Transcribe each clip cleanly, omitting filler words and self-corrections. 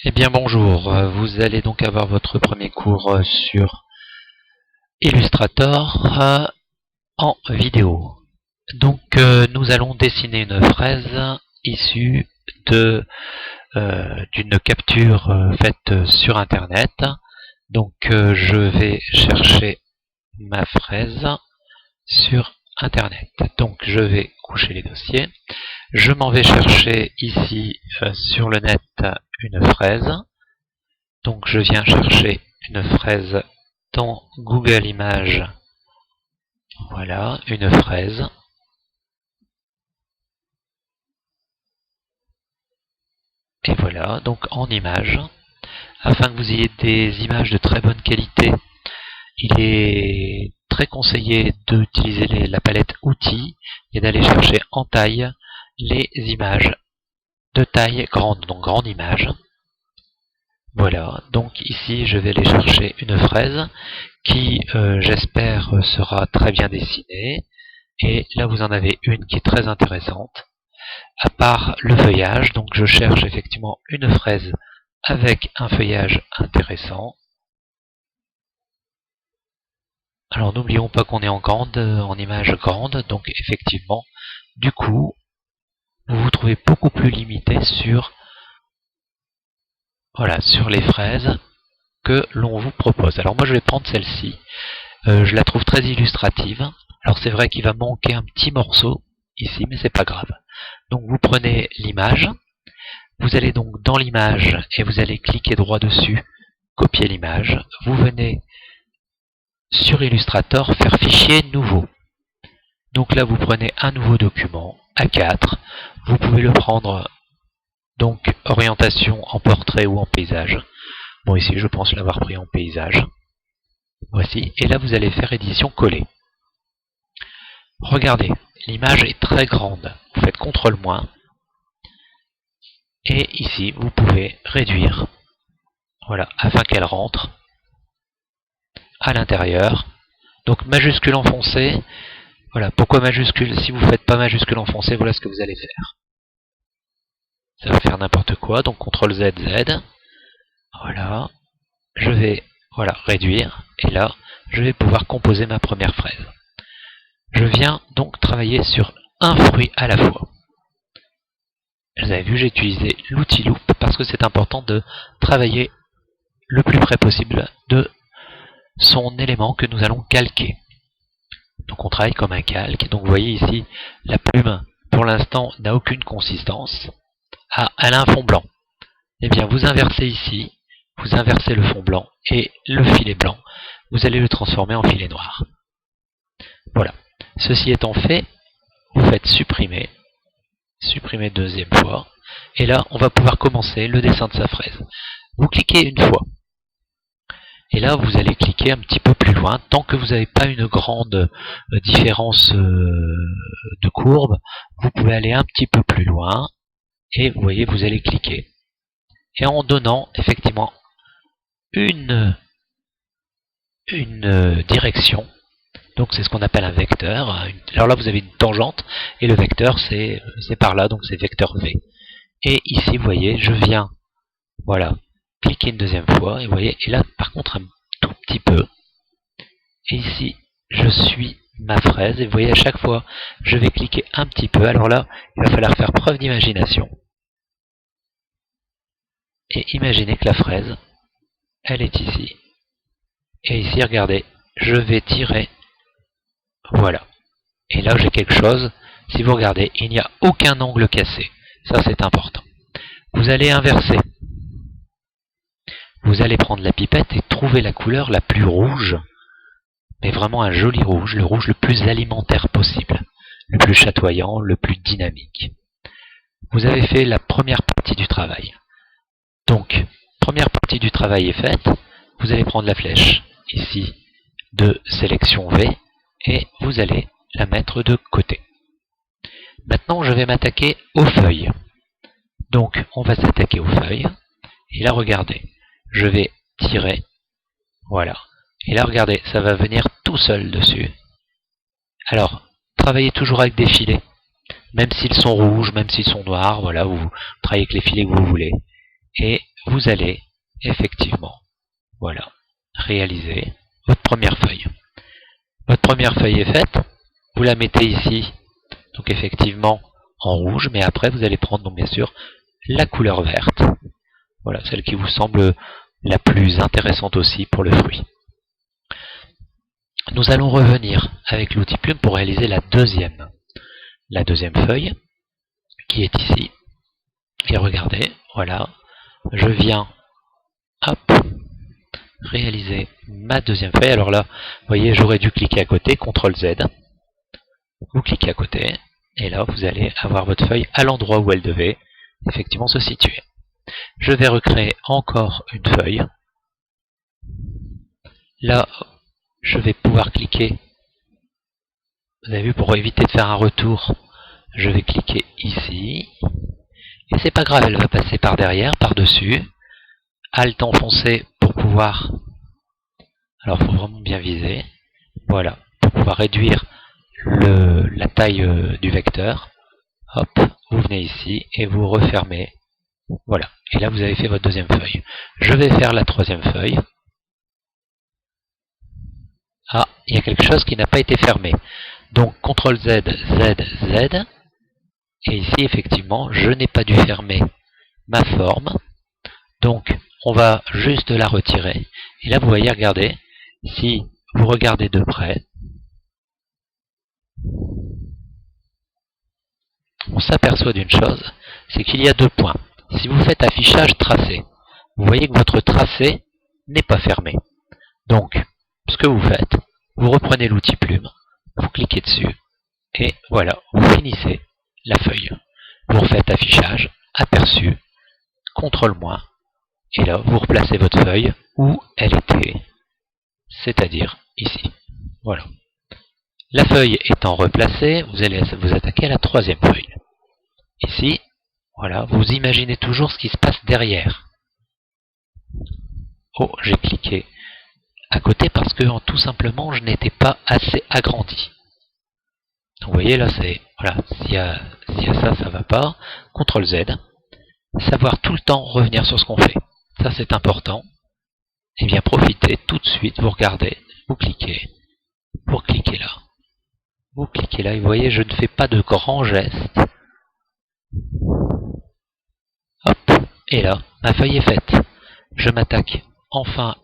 Eh bien bonjour, vous allez donc avoir votre premier cours sur Illustrator en vidéo. Donc nous allons dessiner une fraise issue d'une capture faite sur internet. Donc je vais chercher ma fraise sur internet. Donc je vais coucher les dossiers. Je m'en vais chercher ici sur le net une fraise. Donc je viens chercher une fraise dans Google Images. Voilà, une fraise. Et voilà, donc en images. Afin que vous ayez des images de très bonne qualité, il est très conseillé d'utiliser la palette outils et d'aller chercher en taille les images de taille grande, donc grande image. Voilà, donc ici je vais aller chercher une fraise qui, j'espère, sera très bien dessinée. Et là vous en avez une qui est très intéressante. À part le feuillage, donc je cherche effectivement une fraise avec un feuillage intéressant. Alors n'oublions pas qu'on est en image grande, donc effectivement, du coup, vous vous trouvez beaucoup plus limité sur les fraises que l'on vous propose. Alors moi je vais prendre celle-ci, je la trouve très illustrative. Alors c'est vrai qu'il va manquer un petit morceau ici, mais c'est pas grave. Donc vous prenez l'image, vous allez donc dans l'image et vous allez cliquer droit dessus, copier l'image. Vous venez sur Illustrator faire fichier nouveau. Donc là vous prenez un nouveau document A4. Vous pouvez le prendre donc orientation en portrait ou en paysage. Bon ici je pense l'avoir pris en paysage. Voici, et là vous allez faire édition coller. Regardez, l'image est très grande. Vous faites CTRL-, et ici vous pouvez réduire, voilà, afin qu'elle rentre à l'intérieur. Donc majuscule enfoncée, voilà, pourquoi majuscule? Si vous ne faites pas majuscule enfoncée, voilà ce que vous allez faire. Ça va faire n'importe quoi, donc CTRL Z, Z. Voilà, je vais réduire, et là, je vais pouvoir composer ma première fraise. Je viens donc travailler sur un fruit à la fois. Vous avez vu, j'ai utilisé l'outil Loop parce que c'est important de travailler le plus près possible de son élément que nous allons calquer. Donc on travaille comme un calque. Donc vous voyez ici, la plume, pour l'instant, n'a aucune consistance. Ah, elle a un fond blanc. Eh bien, vous inversez ici, vous inversez le fond blanc et le filet blanc. Vous allez le transformer en filet noir. Voilà. Ceci étant fait, vous faites supprimer. Supprimer deuxième fois. Et là, on va pouvoir commencer le dessin de sa fraise. Vous cliquez une fois. Et là, vous allez cliquer un petit peu plus loin. Tant que vous n'avez pas une grande différence de courbe, vous pouvez aller un petit peu plus loin. Et vous voyez, vous allez cliquer. Et en donnant effectivement une direction, donc c'est ce qu'on appelle un vecteur. Alors là, vous avez une tangente, et le vecteur, c'est par là, donc c'est vecteur V. Et ici, vous voyez, je viens, voilà, cliquer une deuxième fois, et vous voyez, et là, par contre, un tout petit peu. Et ici, je suis ma fraise, et vous voyez, à chaque fois, je vais cliquer un petit peu. Alors là, il va falloir faire preuve d'imagination. Et imaginez que la fraise, elle est ici. Et ici, regardez, je vais tirer, voilà. Et là, j'ai quelque chose, si vous regardez, il n'y a aucun angle cassé. Ça, c'est important. Vous allez inverser. Vous allez prendre la pipette et trouver la couleur la plus rouge, mais vraiment un joli rouge, le rouge le plus alimentaire possible, le plus chatoyant, le plus dynamique. Vous avez fait la première partie du travail. Donc, première partie du travail est faite. Vous allez prendre la flèche, ici, de sélection V, et vous allez la mettre de côté. Maintenant, je vais m'attaquer aux feuilles. Donc, on va s'attaquer aux feuilles. Et là, regardez, je vais tirer. Voilà. Et là, regardez, ça va venir tout seul dessus. Alors, travaillez toujours avec des filets. Même s'ils sont rouges, même s'ils sont noirs, voilà, vous travaillez avec les filets que vous voulez. Et vous allez effectivement, voilà, réaliser votre première feuille. Votre première feuille est faite, vous la mettez ici, donc effectivement en rouge, mais après vous allez prendre donc bien sûr la couleur verte. Voilà, celle qui vous semble la plus intéressante aussi pour le fruit. Nous allons revenir avec l'outil plume pour réaliser la deuxième feuille qui est ici. Et regardez, voilà, je viens, hop, réaliser ma deuxième feuille. Alors là, vous voyez, j'aurais dû cliquer à côté, CTRL Z. Vous cliquez à côté, et là, vous allez avoir votre feuille à l'endroit où elle devait effectivement se situer. Je vais recréer encore une feuille. Là, je vais pouvoir cliquer. Vous avez vu, pour éviter de faire un retour, je vais cliquer ici. Et c'est pas grave, elle va passer par derrière, par-dessus. Alt enfoncé pour pouvoir... Alors, il faut vraiment bien viser. Voilà, pour pouvoir réduire la taille du vecteur. Hop, vous venez ici et vous refermez. Voilà, et là vous avez fait votre deuxième feuille. Je vais faire la troisième feuille. Ah, il y a quelque chose qui n'a pas été fermé. Donc, CTRL Z, Z, Z. Et ici, effectivement, je n'ai pas dû fermer ma forme. Donc, on va juste la retirer. Et là, vous voyez, regardez, si vous regardez de près, on s'aperçoit d'une chose, c'est qu'il y a deux points. Si vous faites affichage tracé, vous voyez que votre tracé n'est pas fermé. Donc, ce que vous faites, vous reprenez l'outil plume, vous cliquez dessus, et voilà, vous finissez la feuille. Vous refaites affichage, aperçu, CTRL-, et là, vous replacez votre feuille où elle était, c'est-à-dire ici. Voilà. La feuille étant replacée, vous allez vous attaquer à la troisième feuille. Ici, voilà, vous imaginez toujours ce qui se passe derrière. Oh, j'ai cliqué à côté parce que tout simplement, je n'étais pas assez agrandi. Donc, vous voyez, là, c'est... Voilà, s'il y a ça, ça va pas. CTRL Z. Savoir tout le temps revenir sur ce qu'on fait. Ça, c'est important. Et bien, profitez tout de suite, vous regardez, vous cliquez là. Vous cliquez là, et vous voyez, je ne fais pas de grands gestes. Hop, et là, ma feuille est faite. Je m'attaque enfin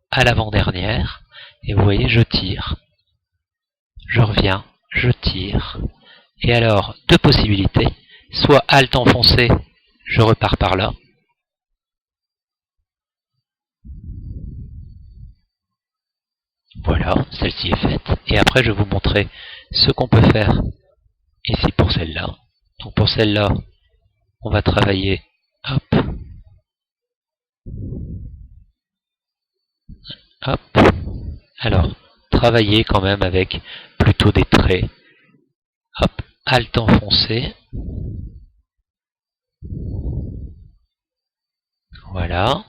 à l'avant-dernière, et vous voyez, je tire. Je reviens, je tire. Et alors, deux possibilités. Soit Alt enfoncé, je repars par là. Voilà, celle-ci est faite. Et après, je vais vous montrer ce qu'on peut faire ici pour celle-là. Donc pour celle-là, on va travailler, hop, hop. Alors, travailler quand même avec plutôt des traits. Hop, Alt enfoncé. Voilà.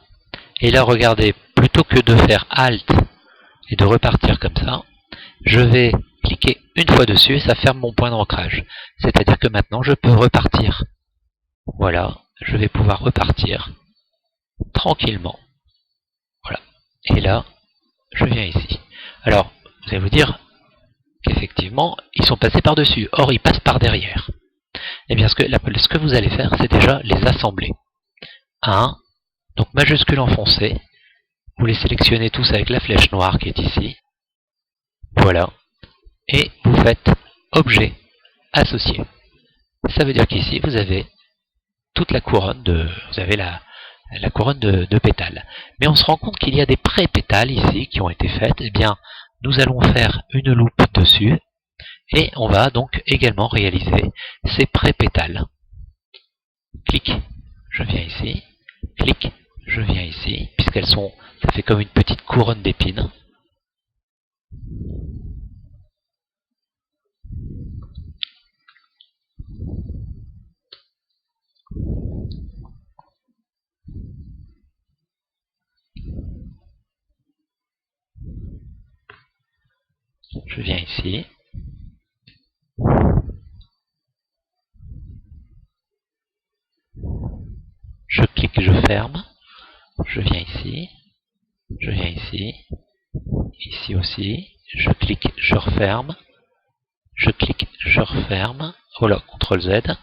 Et là, regardez, plutôt que de faire Alt et de repartir comme ça, je vais cliquer une fois dessus et ça ferme mon point d'ancrage. C'est-à-dire que maintenant, je peux repartir. Voilà, je vais pouvoir repartir tranquillement. Voilà. Et là, je viens ici. Alors, vous allez vous dire qu'effectivement, ils sont passés par-dessus. Or, ils passent par derrière. Eh bien, ce que vous allez faire, c'est déjà les assembler. 1, donc majuscule enfoncé. Vous les sélectionnez tous avec la flèche noire qui est ici. Voilà. Et vous faites objet associé. Ça veut dire qu'ici, vous avez toute la couronne vous avez la couronne de pétales. Mais on se rend compte qu'il y a des pré-pétales ici qui ont été faites. Eh bien, nous allons faire une loupe dessus et on va donc également réaliser ces pré-pétales. Clic, je viens ici. Clic, je viens ici, puisqu'elles sont, ça fait comme une petite couronne d'épines. Je viens ici. Je clique, je ferme. je viens ici, je viens ici, ici aussi, je clique, je referme, je clique, je referme, voilà, CTRL Z,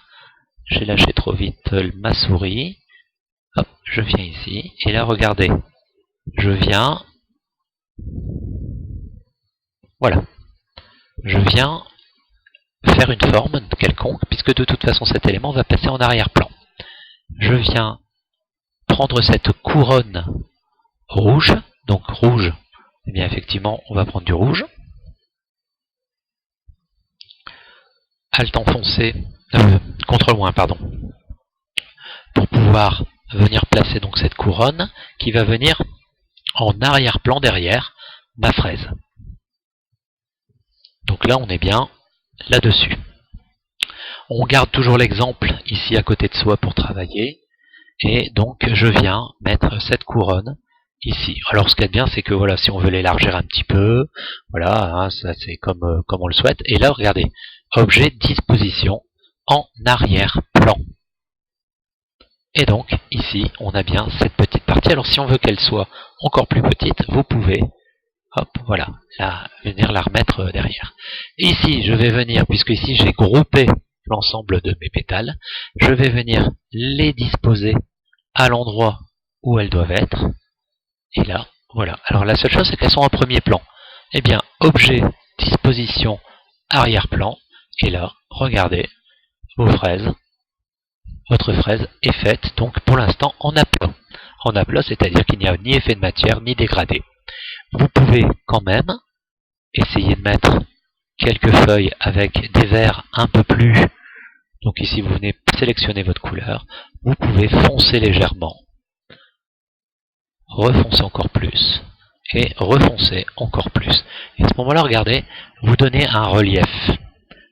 j'ai lâché trop vite ma souris, hop, je viens ici, et là regardez, je viens, voilà, je viens faire une forme quelconque, puisque de toute façon cet élément va passer en arrière-plan. Je viens prendre cette couronne rouge, donc rouge, eh bien effectivement on va prendre du rouge, Alt enfoncé, CTRL- pardon, pour pouvoir venir placer donc cette couronne qui va venir en arrière-plan derrière ma fraise. Donc là on est bien là-dessus. On garde toujours l'exemple ici à côté de soi pour travailler, et donc je viens mettre cette couronne ici. Alors ce qu'il y a de bien, c'est que voilà, si on veut l'élargir un petit peu, voilà, hein, ça c'est comme on le souhaite. Et là, regardez, objet disposition en arrière-plan. Et donc ici, on a bien cette petite partie. Alors si on veut qu'elle soit encore plus petite, vous pouvez, hop, voilà, venir la remettre derrière. Et ici, je vais venir, puisque ici j'ai groupé l'ensemble de mes pétales, je vais venir les disposer à l'endroit où elles doivent être. Et là, voilà. Alors la seule chose, c'est qu'elles sont en premier plan. Eh bien, objet, disposition, arrière-plan. Et là, regardez, vos fraises, votre fraise est faite, donc pour l'instant en aplat. En aplat, c'est-à-dire qu'il n'y a ni effet de matière, ni dégradé. Vous pouvez quand même essayer de mettre quelques feuilles avec des verts un peu plus. Donc ici, vous venez sélectionner votre couleur. Vous pouvez foncer légèrement, refoncer encore plus, et refoncer encore plus. Et à ce moment-là, regardez, vous donnez un relief.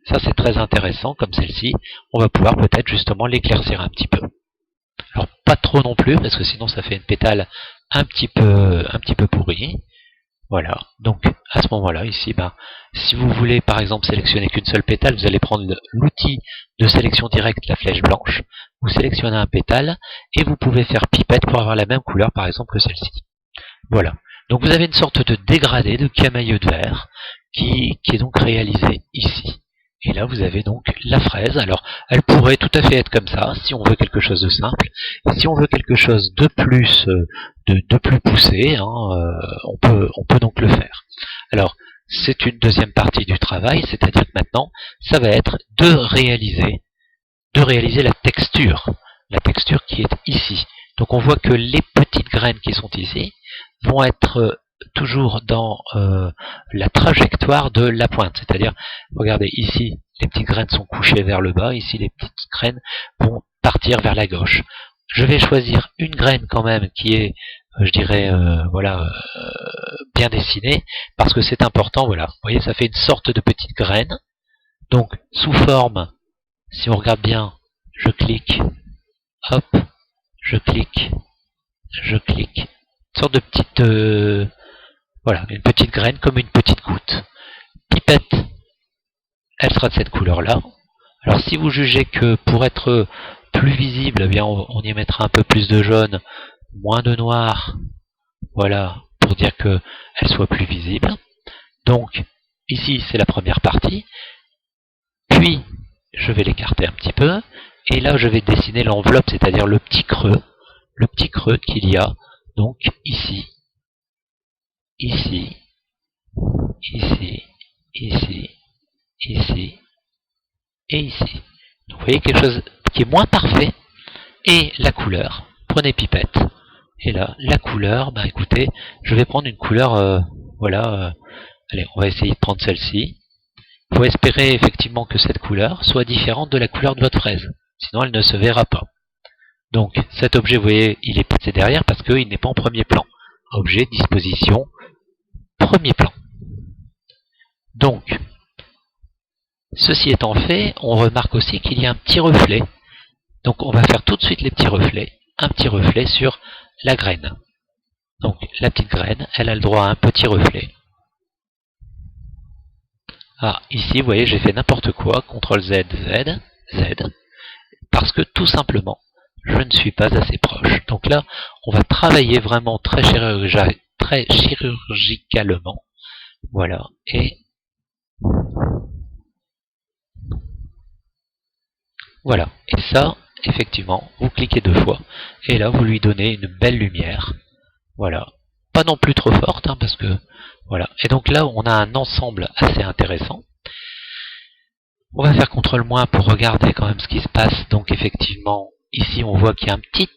Ça, c'est très intéressant, comme celle-ci. On va pouvoir peut-être justement l'éclaircir un petit peu. Alors, pas trop non plus, parce que sinon ça fait une pétale un petit peu pourrie. Voilà, donc à ce moment-là, ici, si vous voulez par exemple sélectionner qu'une seule pétale, vous allez prendre l'outil de sélection directe, la flèche blanche, vous sélectionnez un pétale, et vous pouvez faire pipette pour avoir la même couleur par exemple que celle-ci. Voilà, donc vous avez une sorte de dégradé de camailleux de verre qui est donc réalisé ici. Et là, vous avez donc la fraise. Alors, elle pourrait tout à fait être comme ça, si on veut quelque chose de simple. Et si on veut quelque chose de plus, de plus poussé, hein, on peut donc le faire. Alors, c'est une deuxième partie du travail, c'est-à-dire que maintenant, ça va être de réaliser la texture qui est ici. Donc, on voit que les petites graines qui sont ici vont être toujours dans la trajectoire de la pointe. C'est-à-dire, regardez, ici, les petites graines sont couchées vers le bas, ici, les petites graines vont partir vers la gauche. Je vais choisir une graine quand même qui est, je dirais, voilà, bien dessinée, parce que c'est important, voilà. Vous voyez, ça fait une sorte de petite graine. Donc, sous forme, si on regarde bien, je clique, hop, je clique, une sorte de petite... voilà, une petite graine comme une petite goutte. Pipette, elle sera de cette couleur-là. Alors si vous jugez que pour être plus visible, eh bien on y mettra un peu plus de jaune, moins de noir, voilà, pour dire qu'elle soit plus visible. Donc ici c'est la première partie, puis je vais l'écarter un petit peu, et là je vais dessiner l'enveloppe, c'est-à-dire le petit creux qu'il y a donc ici, ici, ici, ici, ici et ici. Donc vous voyez quelque chose qui est moins parfait. Et la couleur, prenez pipette. Et là, la couleur, écoutez, je vais prendre une couleur, voilà, allez, on va essayer de prendre celle-ci. Il faut espérer effectivement que cette couleur soit différente de la couleur de votre fraise. Sinon, elle ne se verra pas. Donc, cet objet, vous voyez, il est passé derrière parce qu'il n'est pas en premier plan. Objet, disposition, premier plan. Donc, ceci étant fait, on remarque aussi qu'il y a un petit reflet. Donc on va faire tout de suite les petits reflets. Un petit reflet sur la graine. Donc la petite graine, elle a le droit à un petit reflet. Ah, ici, vous voyez, j'ai fait n'importe quoi. CTRL Z, Z, Z. Parce que tout simplement, je ne suis pas assez proche. Donc là, on va travailler vraiment très chirurgicalement. Voilà. Et voilà. Et ça, effectivement, vous cliquez 2 fois. Et là, vous lui donnez une belle lumière. Voilà. Pas non plus trop forte, hein, parce que... Voilà. Et donc là, on a un ensemble assez intéressant. On va faire CTRL- pour regarder quand même ce qui se passe. Donc effectivement, ici, on voit qu'il y a un petit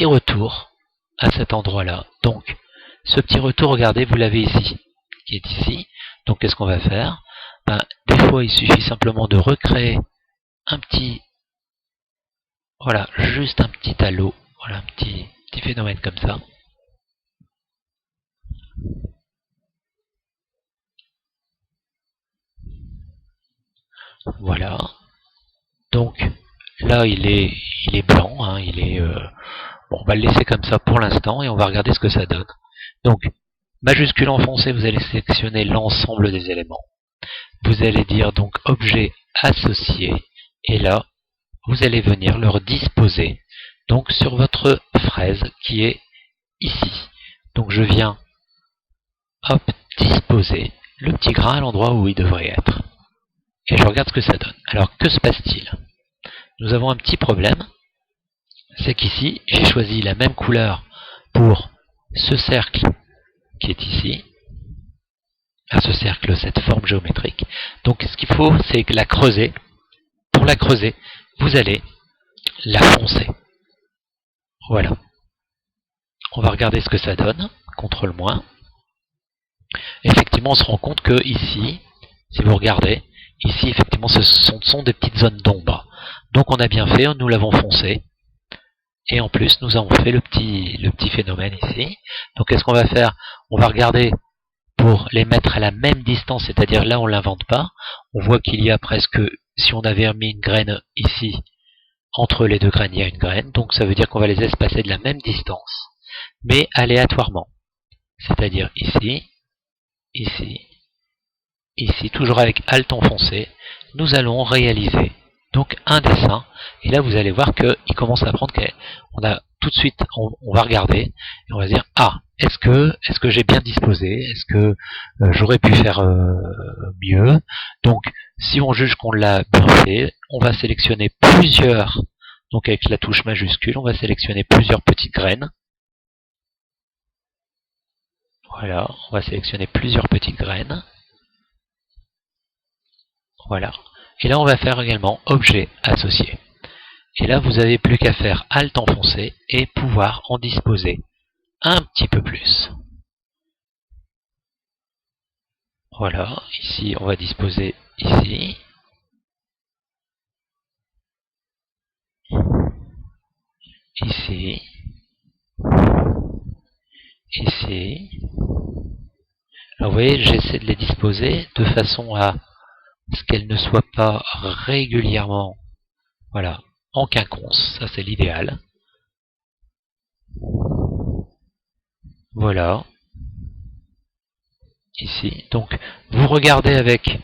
retour à cet endroit-là. Donc, ce petit retour, regardez, vous l'avez ici, qui est ici. Donc, qu'est-ce qu'on va faire? Des fois, il suffit simplement de recréer un petit, voilà, juste un petit halo, voilà, un petit phénomène comme ça. Voilà. Donc, là, il est blanc, hein, bon, on va le laisser comme ça pour l'instant et on va regarder ce que ça donne. Donc, majuscule enfoncé, vous allez sélectionner l'ensemble des éléments. Vous allez dire donc objet associé et là, vous allez venir leur disposer donc sur votre fraise qui est ici. Donc je viens, hop, disposer le petit grain à l'endroit où il devrait être. Et je regarde ce que ça donne. Alors que se passe-t-il? Nous avons un petit problème, c'est qu'ici, j'ai choisi la même couleur pour ce cercle qui est ici, à ce cercle, cette forme géométrique. Donc ce qu'il faut, c'est que la creuser. Pour la creuser, vous allez la foncer. Voilà. On va regarder ce que ça donne. CTRL-. Effectivement, on se rend compte que ici, si vous regardez, ici, effectivement, ce sont des petites zones d'ombre. Donc on a bien fait, nous l'avons foncé. Et en plus, nous avons fait le petit phénomène ici. Donc qu'est-ce qu'on va faire? On va regarder pour les mettre à la même distance, c'est-à-dire là, on ne l'invente pas. On voit qu'il y a presque, si on avait mis une graine ici, entre les deux graines, il y a une graine. Donc ça veut dire qu'on va les espacer de la même distance, mais aléatoirement. C'est-à-dire ici, ici, ici, toujours avec Alt enfoncé, nous allons réaliser donc un dessin. Et là, vous allez voir qu'il commence à prendre. On a tout de suite, on va regarder et on va se dire est-ce que j'ai bien disposé? Est-ce que j'aurais pu faire mieux? Donc, si on juge qu'on l'a bien fait, on va sélectionner plusieurs. Donc, avec la touche majuscule, on va sélectionner plusieurs petites graines. Voilà, on va sélectionner plusieurs petites graines. Voilà. Et là, on va faire également objet associé. Et là, vous n'avez plus qu'à faire Alt enfoncé et pouvoir en disposer un petit peu plus. Voilà. Ici, on va disposer ici. Ici. Ici. Alors, vous voyez, j'essaie de les disposer de façon à ce qu'elles ne soient pas régulièrement, voilà, en quinconce. Ça, c'est l'idéal. Voilà. Ici. Donc, vous regardez avec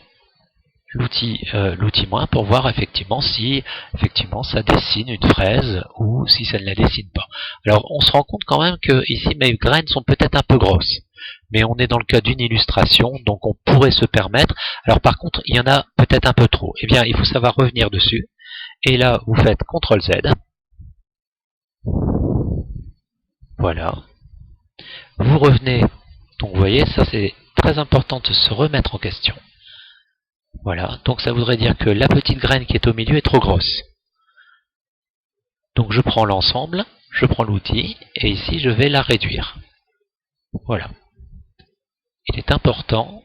l'outil moins pour voir effectivement si effectivement ça dessine une fraise ou si ça ne la dessine pas. Alors on se rend compte quand même que ici mes graines sont peut-être un peu grosses, mais on est dans le cas d'une illustration, donc on pourrait se permettre. Alors par contre il y en a peut-être un peu trop. Eh bien il faut savoir revenir dessus, et là vous faites CTRL Z. Voilà. Vous revenez, donc vous voyez, ça c'est très important de se remettre en question. Voilà, donc ça voudrait dire que la petite graine qui est au milieu est trop grosse. Donc je prends l'ensemble, je prends l'outil, et ici je vais la réduire. Voilà. Il est important,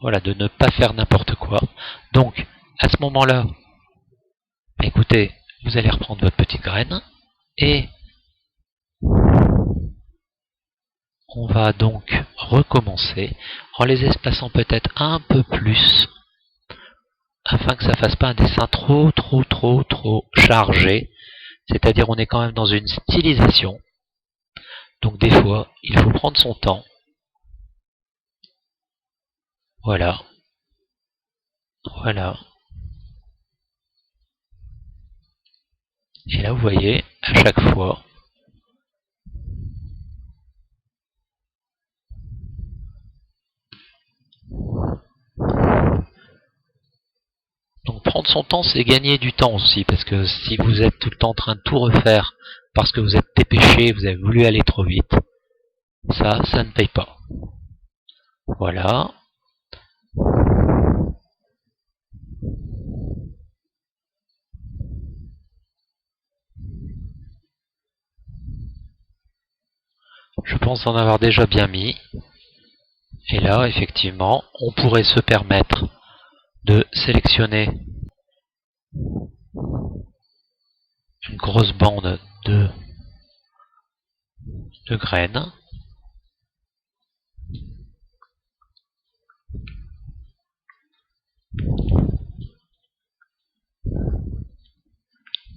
voilà, de ne pas faire n'importe quoi. Donc, à ce moment-là, écoutez, vous allez reprendre votre petite graine, et on va donc recommencer en les espaçant peut-être un peu plus, afin que ça ne fasse pas un dessin trop chargé. C'est-à-dire on est quand même dans une stylisation. Donc des fois, il faut prendre son temps. Voilà. Voilà. Et là, vous voyez, à chaque fois, donc prendre son temps, c'est gagner du temps aussi, parce que si vous êtes tout le temps en train de tout refaire, parce que vous êtes dépêché, vous avez voulu aller trop vite, ça ne paye pas. Voilà. Je pense en avoir déjà bien mis. Et là, effectivement, on pourrait se permettre de sélectionner une grosse bande de graines.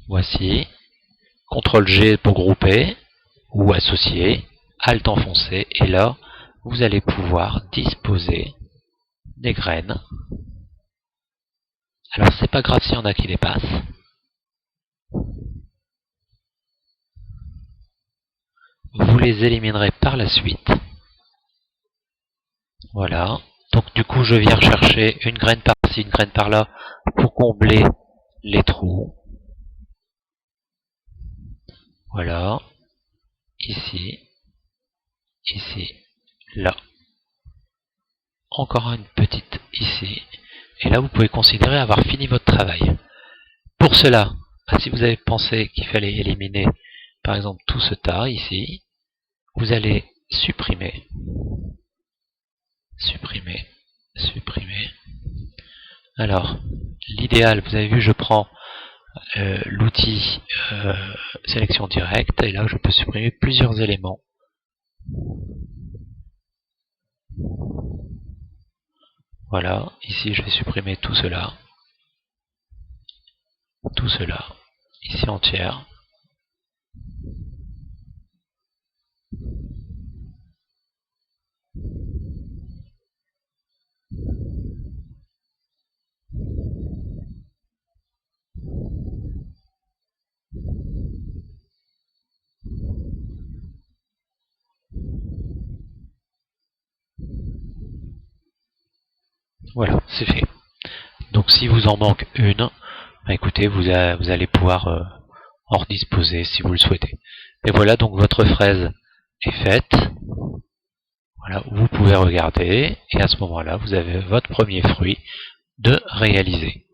Voici. CTRL G pour grouper ou associer. Alt enfoncé. Et là, vous allez pouvoir disposer des graines. Alors, c'est pas grave s'il y en a qui dépassent. Vous les éliminerez par la suite. Voilà. Donc du coup, je viens rechercher une graine par-ci, une graine par-là pour combler les trous. Voilà. Ici. Ici. Là. Encore une petite ici. Et là, vous pouvez considérer avoir fini votre travail. Pour cela, si vous avez pensé qu'il fallait éliminer, par exemple, tout ce tas ici, vous allez supprimer. Supprimer. Supprimer. Alors, l'idéal, vous avez vu, je prends l'outil sélection directe, et là je peux supprimer plusieurs éléments. Voilà, ici je vais supprimer tout cela, ici entière. Voilà, c'est fait. Donc si vous en manque une, bah écoutez, vous allez pouvoir en redisposer si vous le souhaitez. Et voilà, donc votre fraise est faite. Voilà, vous pouvez regarder, et à ce moment-là, vous avez votre premier fruit de réaliser.